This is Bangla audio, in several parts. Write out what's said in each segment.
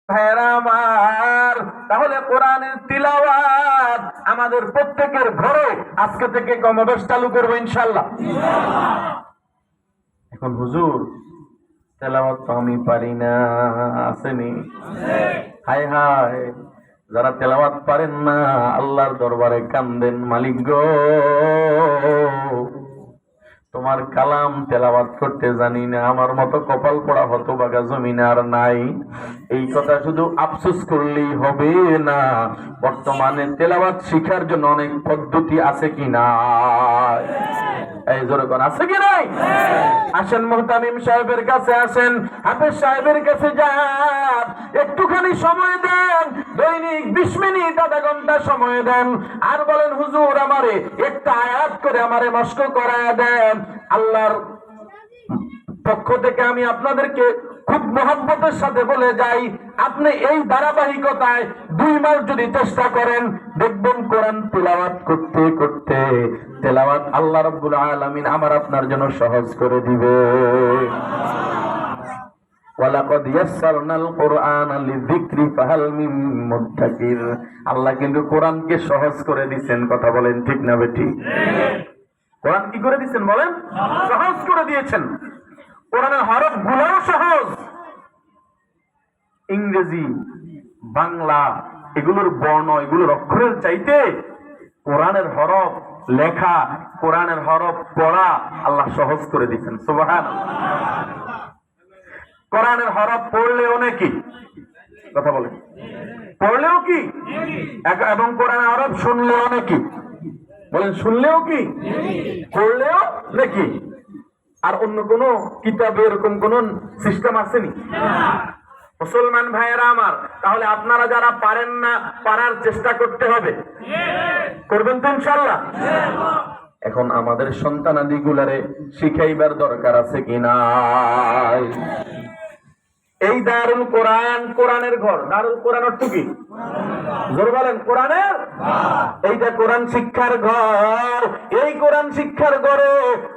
ভাইরা আমার, তাহলে কোরআনের তিলাওয়াত আমাদের প্রত্যেকের ঘরে আজকে থেকে কমবেশ চালু করবো ইনশাআল্লাহ। এখন হুজুর তেলাওয়াত তো আমি পারি না, আসেনি? হায় হায়, যারা তেলাওয়াত পারেন না আল্লাহর দরবারে কান্দেন, মালিক গো তোমার কালাম তেলাওয়াত করতে জানি না, আমার মতো কপাল পড়া হতভাগা জমিনে আর নাই। এই কথা শুধু আফসোস করলেই হবে না, বর্তমানে তেলাওয়াত শিখার জন্য অনেক পদ্ধতি আছে কি না? এই জোরে কোন আছে কি নাই? আসেন মুহতামিম সাহেবের কাছে, আসেন হাফেজ সাহেবের কাছে যান, একটুখানি সময় দেন, দৈনিক 20 মিনিট আধা ঘন্টা সময় দেন, আর বলেন হুজুর আমারে একটা আয়াত করে আমারে মস্ক করায়া দেন। আল্লাহর পক্ষ থেকে আমি আপনাদেরকে খুব মহব্বতের সাথে বলে যাই, আপনি এই ধারাবাহিকতায় 2 মাস যদি চেষ্টা করেন, দেখবেন কোরআন তিলাওয়াত করতে করতে তেলাওয়াত আল্লাহ রাব্বুল আলামিন আমার আপনার জন্য সহজ করে দিবে। ওয়ালাকাদ ইয়াসসারনাল কুরআনা লিযিকরি ফাহাল মিন মুদ্দাকির। আল্লাহ কিন্তু কোরআনকে সহজ করে দিবেন, কথা বলেন ঠিক না বেঠিক? কোরআন কি করে দিবেন বলেন? সহজ করে দিয়েছেন। কোরআনের হরফ গুলোও সহজ, ইংরেজি, বাংলা এগুলোর বর্ণ, এগুলোর অক্ষরের চাইতে কোরআনের হরফ লেখা, কোরআনের হরফ পড়া আল্লাহ সহজ করে দিচ্ছেন। সুবহানাল্লাহ। কোরআনের হরফ পড়লেও নাকি, কথা বলে, পড়লেও কি, এবং কোরআনের হরফ শুনলেও নাকি, বলেন শুনলেও কি, পড়লেও নাকি। আর অন্য কোন কিতাবে এরকম কোন সিস্টেম আসেনি? মুসলমান ভাইয়েরা আমার, তাহলে আপনারা যারা পারেন না, পারার চেষ্টা করতে হবে, করবেন তো ইনশাআল্লাহ? এখন আমাদের সন্তানাদি গুলারে শিখাইবার দরকার আছে কিনা? এই দারুল কোরআন, কোরআনের ঘর, দারুল কোরআন অর্থ কি? জোর বলেন, কোরআনের, এইটা কোরআন শিক্ষার ঘর। এই কোরআন শিক্ষার ঘরে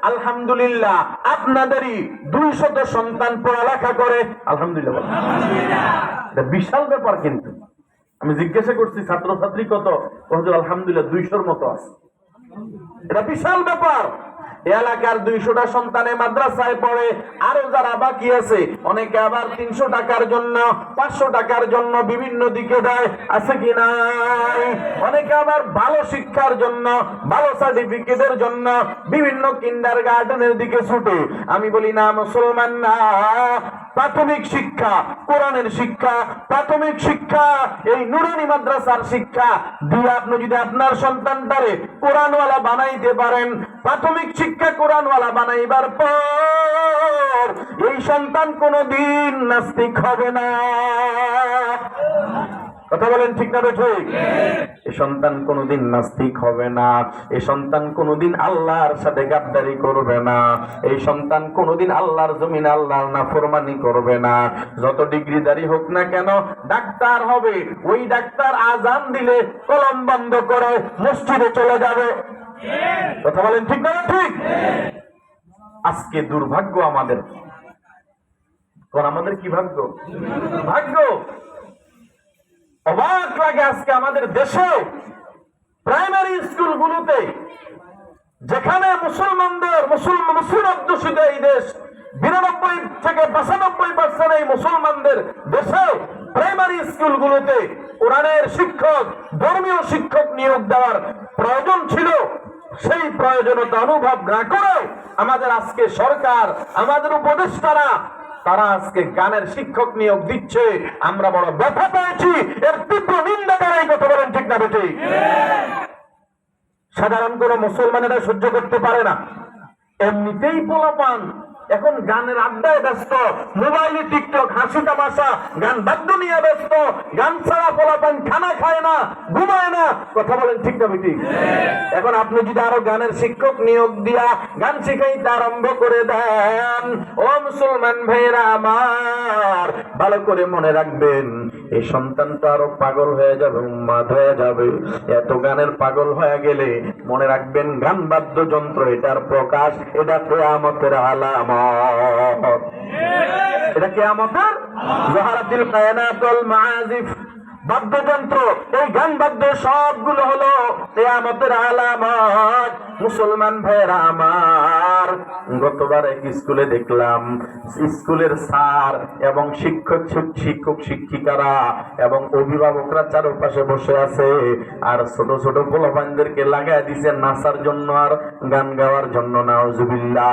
আলহামদুলিল্লাহ আপনাদেরই 200 সন্তান পড়ালেখা করে, আলহামদুলিল্লাহ। এটা বিশাল ব্যাপার। কিন্তু আমি জিজ্ঞাসা করছি ছাত্রছাত্রী কত, আলহামদুলিল্লাহ 200-র মতো আছে। এটা বিশাল ব্যাপার। এলাকার 200টা সন্তানে মাদ্রাসায় পড়ে, আরো যারা বাকি আছে অনেকে আবার 300 টাকার জন্য, 500 টাকার জন্য বিভিন্ন দিকে দেয়, আছে কি নাই? অনেকে আবার ভালো শিক্ষার জন্য, ভালো সার্টিফিকেটের জন্য বিভিন্ন কিন্ডারগার্টেনের দিকে ছুটে। আমি বলি না, মুসলমান না, প্রাথমিক শিক্ষা, কোরআনের শিক্ষা, প্রাথমিক শিক্ষা, এই নুরানি মাদ্রাসার শিক্ষা দিয়ে আপনি যদি আপনার সন্তানটারে কোরআনওয়ালা বানাইতে পারেন, প্রাথমিক শিক্ষা কোরআনওয়ালা বানাইবার পর এই সন্তান কোনদিন নাস্তিক হবে না। কথা বলেন ঠিক না ঠিক? এই সন্তান কোনদিন নাস্তিক হবে না, এই সন্তান কোনদিন আল্লাহর সাথে গাদ্দারি করবে না, এই সন্তান কোনদিন আল্লাহর জমিনে আল্লাহর নাফরমানি করবে না। যত ডিগ্রিধারী হোক না কেন, ডাক্তার হবে, ওই ডাক্তার আজান দিলে কলম বন্ধ করে মসজিদে চলে যাবে। কথা বলেন ঠিক না ঠিক? আজকে দুর্ভাগ্য আমাদের, কোন আমাদের কি ভাগ্য? ভাগ্য। অবাক লাগে আজকে আমাদের দেশে প্রাইমারি স্কুলগুলোতে, যেখানে মুসলমানদের মুসলিম অধ্যুষিত এই দেশ, 92 থেকে 95% এই মুসলমানদের দেশে প্রাইমারি স্কুলগুলোতে কোরআনের শিক্ষক, ধর্মীয় শিক্ষক নিয়োগ দেওয়ার প্রয়োজন ছিল, সেই প্রয়োজনীয়তা অনুভব না করে আমাদের আজকে সরকার, আমাদের উপদেষ্টারা, তারা আজকে গানের শিক্ষক নিয়োগ দিচ্ছে। আমরা বড় ব্যথা পেয়েছি, এর তীব্র নিন্দা করাই, কথা বলেন ঠিক না বেঠিক? সাধারণ কোন মুসলমান এটা সহ্য করতে পারে না। এমনিতেই পোলাপান এখন গানের আড্ডায় ব্যস্ত, মোবাইলে টিকটক, হাসি তামাশা, গান বাদ্য নিয়ে ব্যস্ত। গান ছাড়া পোলাপান খানা খায় না, ঘুমায় না। কথা বলেন ঠিক না বেঠিক? এখন আপনি যদি আরো গানের শিক্ষক নিয়োগ দিয়া গান শিখাইতে আরম্ভ করে দেন, ও মুসলমান ভাইরা আমার, ভালো করে মনে রাখবেন, এই সন্তান তো আরো পাগল হয়ে যাবে, উন্মাদ হয়ে যাবে। এত গানের পাগল হয়ে গেলে মনে রাখবেন, গান বাদ্যযন্ত্র এটার প্রকাশ, এটা কিয়ামতের আলামত। ঘর। এটা কিয়ামতের যাহারাতিল কায়নাতুল মাআজিফ, বাদ্যযন্ত্র, এই গান বাদ্য সবগুলো হলো কিয়ামতের আলামত। মুসলমান ভাইয়েরা আমার, গতবার এক স্কুলে দেখলাম স্কুলের স্যার এবং শিক্ষক শিক্ষিকারা এবং অভিভাবকরা চারপাশে বসে আছে, আর ছোট ছোট পোলাপানদেরকে লাগাই দিছে নাচার জন্য আর গান গাওয়ার জন্য। নাউজুবিল্লাহ।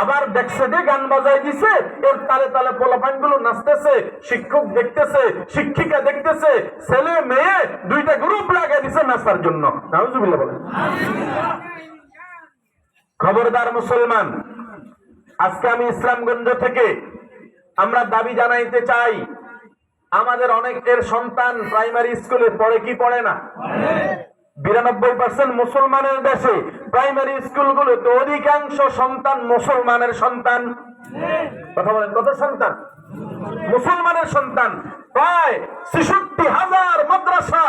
আবার ব্যাকসাইডে গান বাজাই দিছে, এর তালে তালে পোলাপান গুলো নাচতেছে, শিক্ষক দেখতেছে, শিক্ষিকা দেখতেছে, ছেলে মেয়ে দুইটা গ্রুপ লাগাই দিছে নাচার জন্য। নাউজুবিল্লাহ বলেন। খবরদার মুসলমান, আজকে আমি ইসলামগঞ্জ থেকে আমরা দাবি জানাইতে চাই, আমাদের অনেকের সন্তান প্রাইমারি স্কুলে পড়ে কি পড়ে না? 92% মুসলমানের দেশে প্রাইমারি স্কুলগুলোতে অধিকাংশ সন্তান মুসলমানের সন্তান। কথা বলেন, কত সন্তান? মুসলমানের সন্তান। প্রায় 66,000 মাদ্রাসা,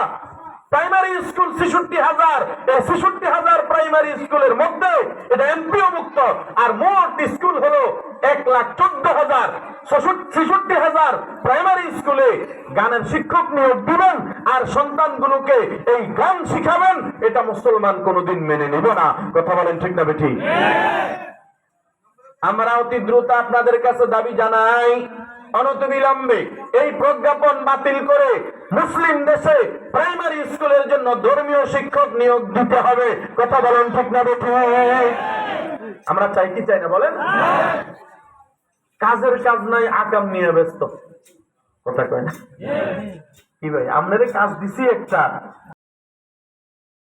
প্রাইমারি স্কুল 66,000। এই 66,000 প্রাইমারি স্কুলের মধ্যে এটা এমপিও মুক্ত, আর মোট স্কুল হলো 1,14,000। 66,000 প্রাইমারি স্কুলে গানের শিক্ষক নিয়োগ দিবেন আর সন্তানগুলোকে এই গান শিখাবেন, এটা মুসলমান কোনোদিন মেনে নিব না। কথা বলেন ঠিক না বেঠিক? আমরা অতি দ্রুত আপনাদের কাছে দাবি জানাই, অনতিবিলম্বে এই প্রজ্ঞাপন বাতিল করে মুসলিম দেশে প্রাইমারি স্কুলের জন্য ধর্মীয় শিক্ষক নিয়োগ দিতে হবে। কথা বলেন ঠিক না বেঠিক? আমরা চাই কি চাই না বলেন? কাজের কাজ নাই, আকাম নিয়ে ব্যস্ত। কথা কয় না কি ভাই? আপনাদের কাজ দিছি একটা,